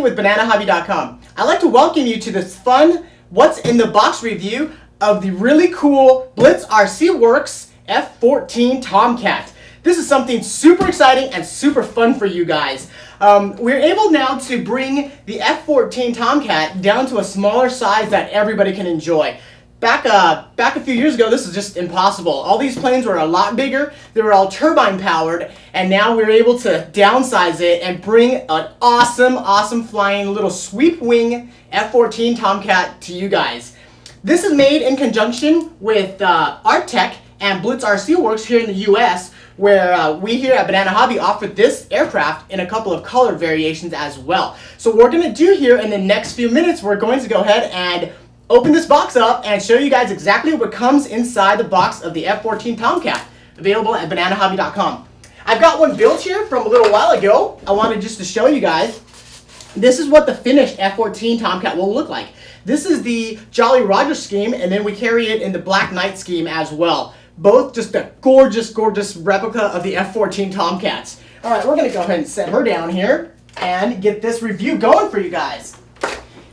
with bananahobby.com. I'd like to welcome you to this fun what's in the box review of the really cool BlitzRcworks F-14 Tomcat. This is something super exciting and super fun for you guys. We're able now to bring the F-14 Tomcat down to a smaller size that everybody can enjoy. Back a few years ago, this was just impossible. All these planes were a lot bigger, they were all turbine powered, and now we're able to downsize it and bring an awesome flying little sweep wing F-14 Tomcat to you guys. This is made in conjunction with Electic and BlitzRcworks here in the US, where we here at Banana Hobby offer this aircraft in a couple of color variations as well. So what we're going to do here in the next few minutes, we're going to go ahead and open this box up and show you guys exactly what comes inside the box of the F-14 Tomcat, available at bananahobby.com. I've got one built here from a little while ago. I wanted just to show you guys. This is what the finished F-14 Tomcat will look like. This is the Jolly Roger scheme, and then we carry it in the Black Knight scheme as well. Both just a gorgeous replica of the F-14 Tomcats. All right, we're going to go ahead and set her down here and get this review going for you guys.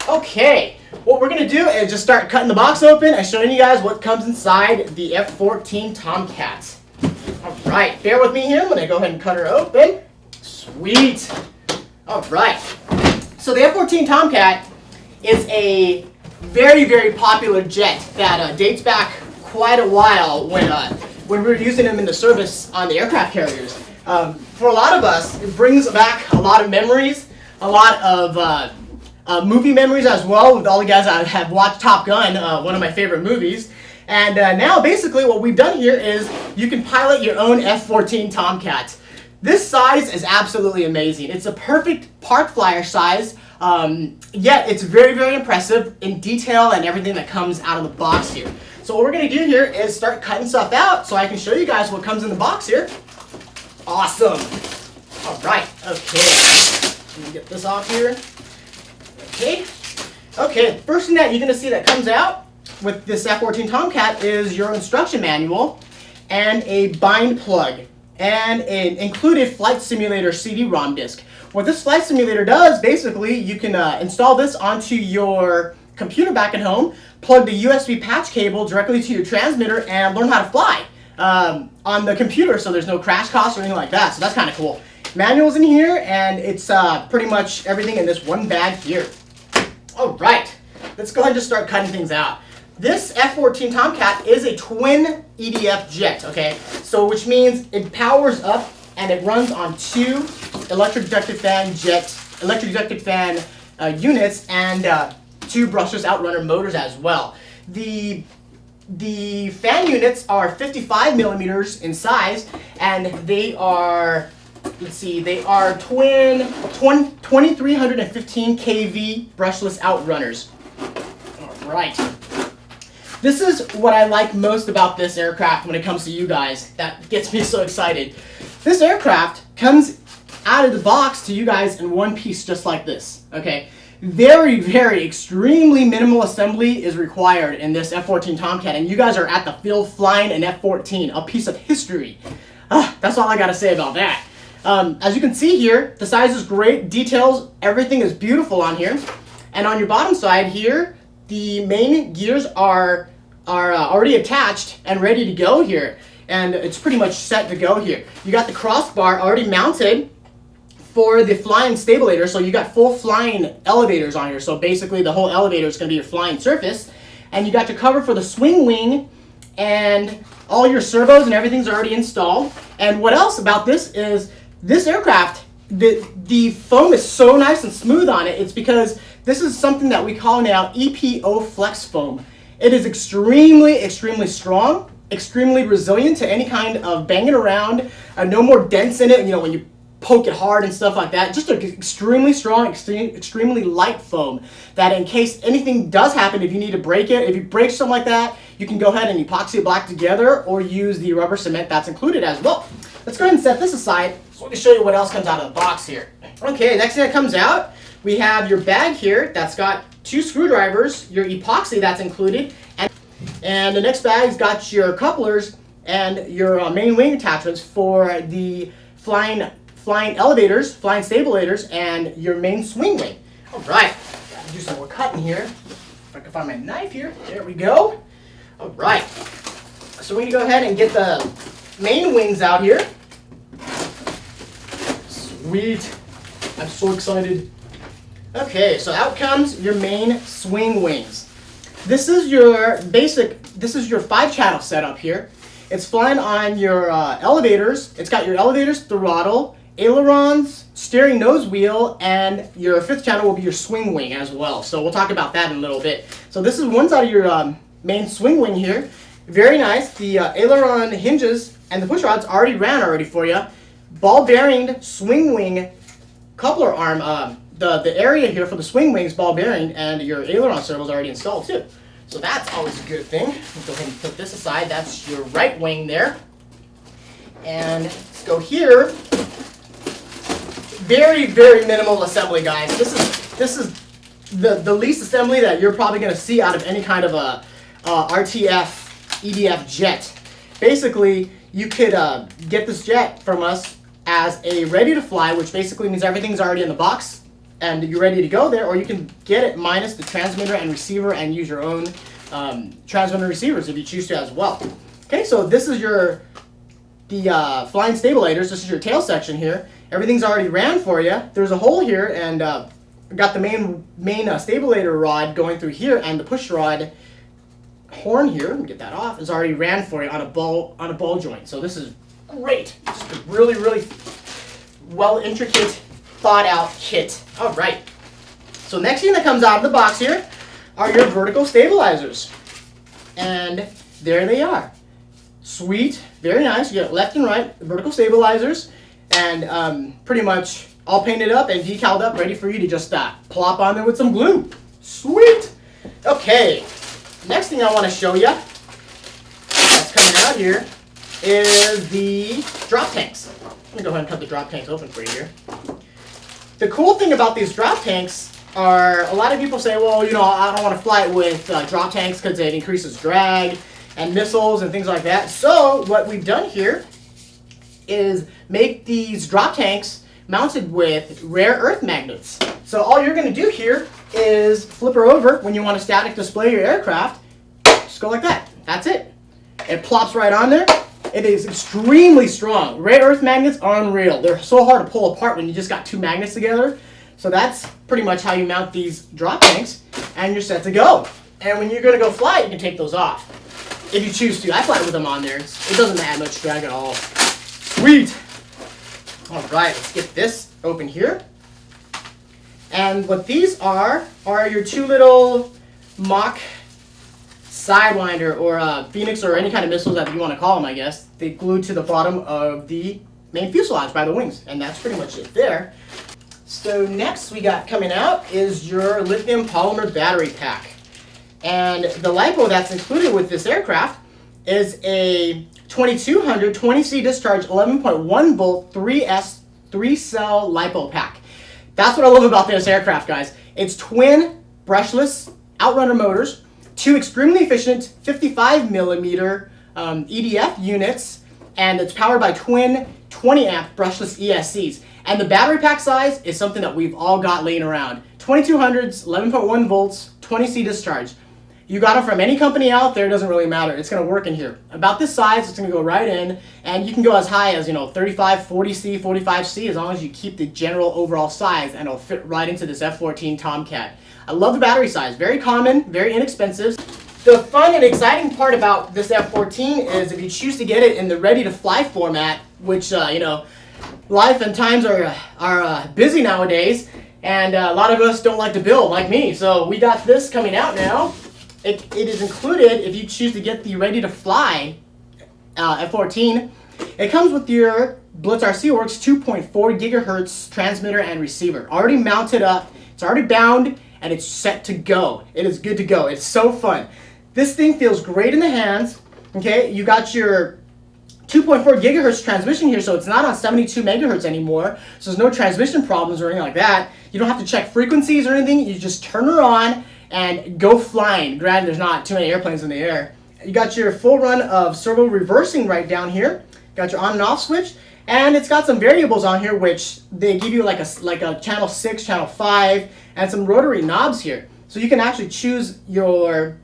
Okay, what we're going to do is just start cutting the box open and showing you guys what comes inside the F-14 Tomcat. All right, bear with me here. I'm going to go ahead and cut her open. Sweet. All right. So the F-14 Tomcat is a very popular jet that dates back quite a while when we were using them in the service on the aircraft carriers. For a lot of us, it brings back a lot of memories, a lot of movie memories as well, with all the guys that have watched Top Gun, one of my favorite movies. And now basically what we've done here is you can pilot your own F-14 Tomcat. This size is absolutely amazing. It's a perfect park flyer size, yet it's very impressive in detail and everything that comes out of the box here. So what we're going to do here is start cutting stuff out so I can show you guys what comes in the box here. Awesome. All right, okay. Let me get this off here. Okay, first thing that you're going to see that comes out with this F-14 Tomcat is your instruction manual and a bind plug and an included flight simulator CD-ROM disc. What this flight simulator does, basically, you can install this onto your computer back at home, plug the USB patch cable directly to your transmitter, and learn how to fly on the computer, so there's no crash costs or anything like that. So that's kind of cool. Manual's in here, and it's pretty much everything in this one bag here. All right, let's go ahead and just start cutting things out. This F-14 Tomcat is a twin EDF jet, okay? So which means it powers up and it runs on two electric ducted fan units and two brushless outrunner motors as well. The fan units are 55 millimeters in size, and they are, let's see, they are 2315 kV brushless outrunners. All right. This is what I like most about this aircraft when it comes to you guys. That gets me so excited. This aircraft comes out of the box to you guys in one piece just like this, okay? Very extremely minimal assembly is required in this F-14 Tomcat, and you guys are at the field flying an F-14, a piece of history. That's all I gotta say about that. As you can see here, the size is great, details, everything is beautiful on here. And on your bottom side here, the main gears are already attached and ready to go here. And it's pretty much set to go here. You got the crossbar already mounted for the flying stabilator, so you got full flying elevators on here. So basically the whole elevator is going to be your flying surface. And you got your cover for the swing wing, and all your servos and everything's already installed. And what else about this is this aircraft, the foam is so nice and smooth on it. It's because this is something that we call now EPO flex foam. It is extremely strong, extremely resilient to any kind of banging around, no more dents in it, you know, when you poke it hard and stuff like that. Just an extremely strong, extremely light foam that in case anything does happen, if you need to break it, if you break something like that, you can go ahead and epoxy it black together or use the rubber cement that's included as well. Let's go ahead and set this aside so we can show you what else comes out of the box here. Okay, next thing that comes out, we have your bag here that's got two screwdrivers, your epoxy that's included, and the next bag's got your couplers and your main wing attachments for the flying elevators, flying stabilators, and your main swing wing. All right, gotta do some more cutting here. If I can find my knife here. There we go. All right. So we're gonna go ahead and get the main wings out here. Sweet. I'm so excited. Okay, so out comes your main swing wings. This is your 5-channel setup here. It's flying on your elevators. It's got your elevators, throttle, ailerons, steering nose wheel, and your 5th channel will be your swing wing as well. So we'll talk about that in a little bit. So this is one side of your main swing wing here. Very nice. The aileron hinges and the push rods ran for you. Ball bearing swing wing coupler arm. The area here for the swing wings ball bearing, and your aileron servo is already installed too. So that's always a good thing. Let's go ahead and put this aside. That's your right wing there. And let's go here. Very, very minimal assembly, guys. This is the least assembly that you're probably going to see out of any kind of a RTF EDF jet. Basically, you could get this jet from us as a ready to fly, which basically means everything's already in the box and you're ready to go there, or you can get it minus the transmitter and receiver and use your own transmitter receivers if you choose to as well. Okay, so this is the flying stabilators. This is your tail section here. Everything's already ran for you. There's a hole here, and got the main stabilator rod going through here, and the push rod horn here. Let me get that off. Is already ran for you on a ball joint. So this is great. Just a really, really well intricate, thought out kit. All right. So next thing that comes out of the box here are your vertical stabilizers, and there they are. Sweet, very nice. You get left and right vertical stabilizers, and pretty much all painted up and decaled up, ready for you to just plop on there with some glue. Sweet. Okay. Next thing I want to show you that's coming out here is the drop tanks. Let me go ahead and cut the drop tanks open for you here. The cool thing about these drop tanks are, a lot of people say, well, you know, I don't want to fly it with drop tanks because it increases drag and missiles and things like that. So what we've done here is make these drop tanks mounted with rare earth magnets. So all you're going to do here is flip her over when you want to static display your aircraft. Just go like that. That's it. It plops right on there. It is extremely strong. Rare earth magnets are unreal. They're so hard to pull apart when you just got two magnets together. So that's pretty much how you mount these drop tanks, and you're set to go. And when you're going to go fly, you can take those off if you choose to. I fly with them on there. It doesn't add much drag at all. Sweet. All right, let's get this open here. And what these are your two little mock Sidewinder or Phoenix or any kind of missiles that you want to call them, I guess. They glued to the bottom of the main fuselage by the wings, and that's pretty much it there. So next we got coming out is your lithium polymer battery pack. And the lipo that's included with this aircraft is a 2200 20C discharge 11.1 volt 3S 3-cell lipo pack. That's what I love about this aircraft, guys. It's twin brushless outrunner motors, two extremely efficient 55 millimeter EDF units, and it's powered by twin 20 amp brushless ESCs. And the battery pack size is something that we've all got laying around. 2200s, 11.1 volts, 20C discharge. You got them from any company out there, it doesn't really matter. It's going to work in here. About this size, it's going to go right in, and you can go as high as, 35, 40C, 45C, as long as you keep the general overall size, and it'll fit right into this F-14 Tomcat. I love the battery size. Very common, very inexpensive. The fun and exciting part about this F-14 is if you choose to get it in the ready-to-fly format, which, life and times are busy nowadays, and a lot of us don't like to build like me. So we got this coming out now. It is included if you choose to get the ready-to-fly F-14. It comes with your BlitzRcworks 2.4 gigahertz transmitter and receiver. Already mounted up, it's already bound, and it's set to go. It is good to go. It's so fun. This thing feels great in the hands. Okay, you got your 2.4 gigahertz transmission here, so it's not on 72 megahertz anymore, so there's no transmission problems or anything like that. You don't have to check frequencies or anything. You just turn her on and go flying. Granted, there's not too many airplanes in the air. You got your full run of servo reversing right down here. Got your on and off switch, And it's got some variables on here, which they give you like a channel 6, channel 5, and some rotary knobs here. So you can actually choose your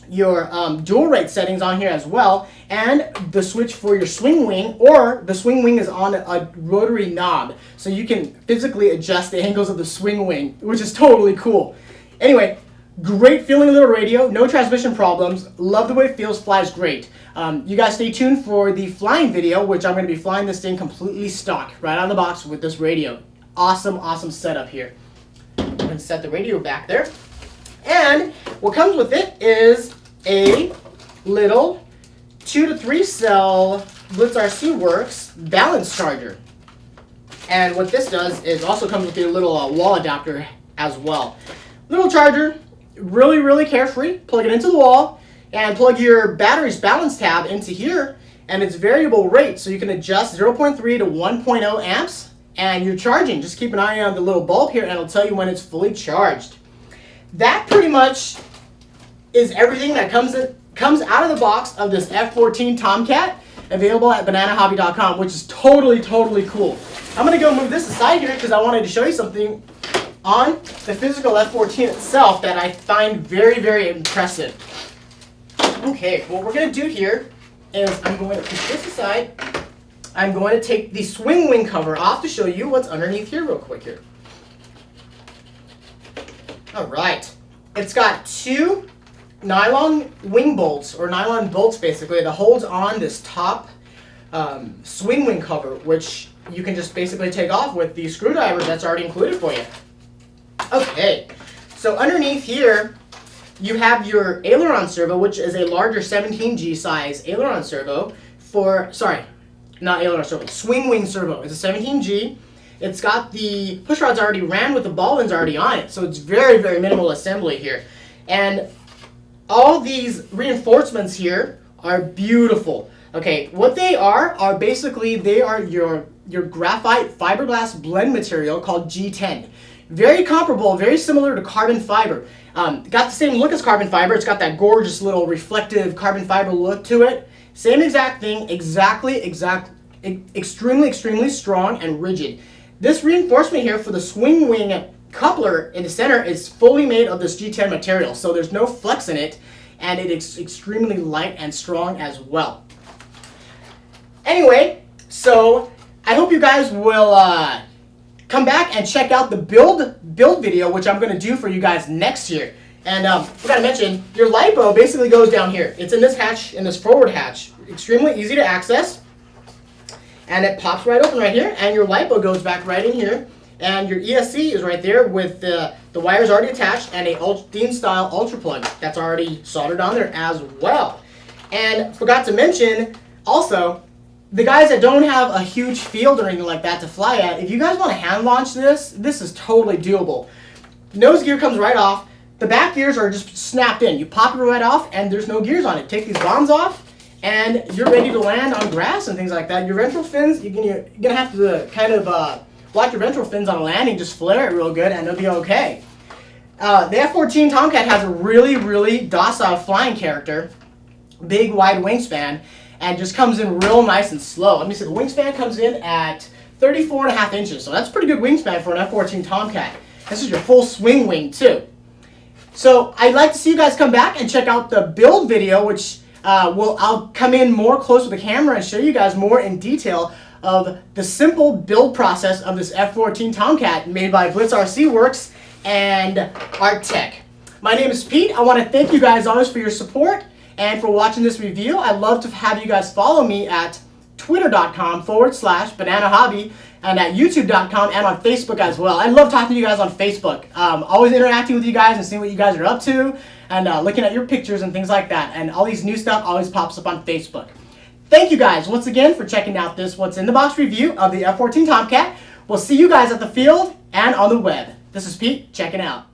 dual rate settings on here as well, and the switch for your swing wing, or the swing wing is on a rotary knob, so you can physically adjust the angles of the swing wing, which is totally cool. Anyway, great feeling little radio, no transmission problems, love the way it feels, flies great. You guys stay tuned for the flying video, which I'm going to be flying this thing completely stock, right out of the box with this radio. Awesome, awesome setup here. I'm going to set the radio back there. And what comes with it is a little 2 to 3 cell BlitzRcworks balance charger. And what this does is also comes with a little wall adapter as well. Little charger, really, really carefree. Plug it into the wall and plug your battery's balance tab into here, and it's variable rate, so you can adjust 0.3 to 1.0 amps, and you're charging. Just keep an eye on the little bulb here and it'll tell you when it's fully charged. That pretty much is everything that comes out of the box of this F-14 Tomcat, available at bananahobby.com, which is totally, totally cool. I'm going to go move this aside here because I wanted to show you something on the physical F-14 itself that I find very, very impressive. Okay, what we're going to do here is I'm going to push this aside. I'm going to take the swing wing cover off to show you what's underneath here real quick here. All right. It's got 2 nylon wing bolts, or nylon bolts basically, that holds on this top swing wing cover, which you can just basically take off with the screwdriver that's already included for you. Okay, so underneath here you have your aileron servo, which is a larger 17G size aileron servo for, sorry, not aileron servo, swing wing servo. It's a 17G. It's got the push rods already ran with the ball ends already on it, so it's very, very minimal assembly here. And all these reinforcements here are beautiful. Okay, what they are basically, they are your graphite fiberglass blend material called G10. Very comparable, very similar to carbon fiber. Got the same look as carbon fiber. It's got that gorgeous little reflective carbon fiber look to it. Same exact thing, extremely, extremely strong and rigid. This reinforcement here for the swing wing coupler in the center is fully made of this G10 material, so there's no flex in it, and it is extremely light and strong as well. Anyway, so I hope you guys will come back and check out the build video, which I'm going to do for you guys next year. And forgot to mention, your lipo basically goes down here. It's in this hatch, in this forward hatch. Extremely easy to access. And it pops right open right here, and your lipo goes back right in here. And your ESC is right there with the wires already attached, and a Dean style ultra plug that's already soldered on there as well. And forgot to mention also, the guys that don't have a huge field or anything like that to fly at, if you guys want to hand launch this is totally doable. Nose gear comes right off. The back gears are just snapped in. You pop it right off and there's no gears on it. Take these bombs off and you're ready to land on grass and things like that. Your ventral fins, you're going to have to kind of block your ventral fins on a landing, just flare it real good and it'll be okay. The F-14 Tomcat has a really, really docile flying character, big wide wingspan, and just comes in real nice and slow. Let me see, the wingspan comes in at 34.5 inches, so that's a pretty good wingspan for an F-14 Tomcat. This is your full swing wing too. So I'd like to see you guys come back and check out the build video, which I'll come in more close with the camera and show you guys more in detail of the simple build process of this F-14 Tomcat made by BlitzRcworks and Arctech. My name is Pete. I want to thank you guys always for your support and for watching this review. I'd love to have you guys follow me at twitter.com/bananahobby and at youtube.com and on Facebook as well. I love talking to you guys on Facebook. Always interacting with you guys and seeing what you guys are up to and looking at your pictures and things like that. And all these new stuff always pops up on Facebook. Thank you guys once again for checking out this What's in the Box review of the F-14 Tomcat. We'll see you guys at the field and on the web. This is Pete, checking out.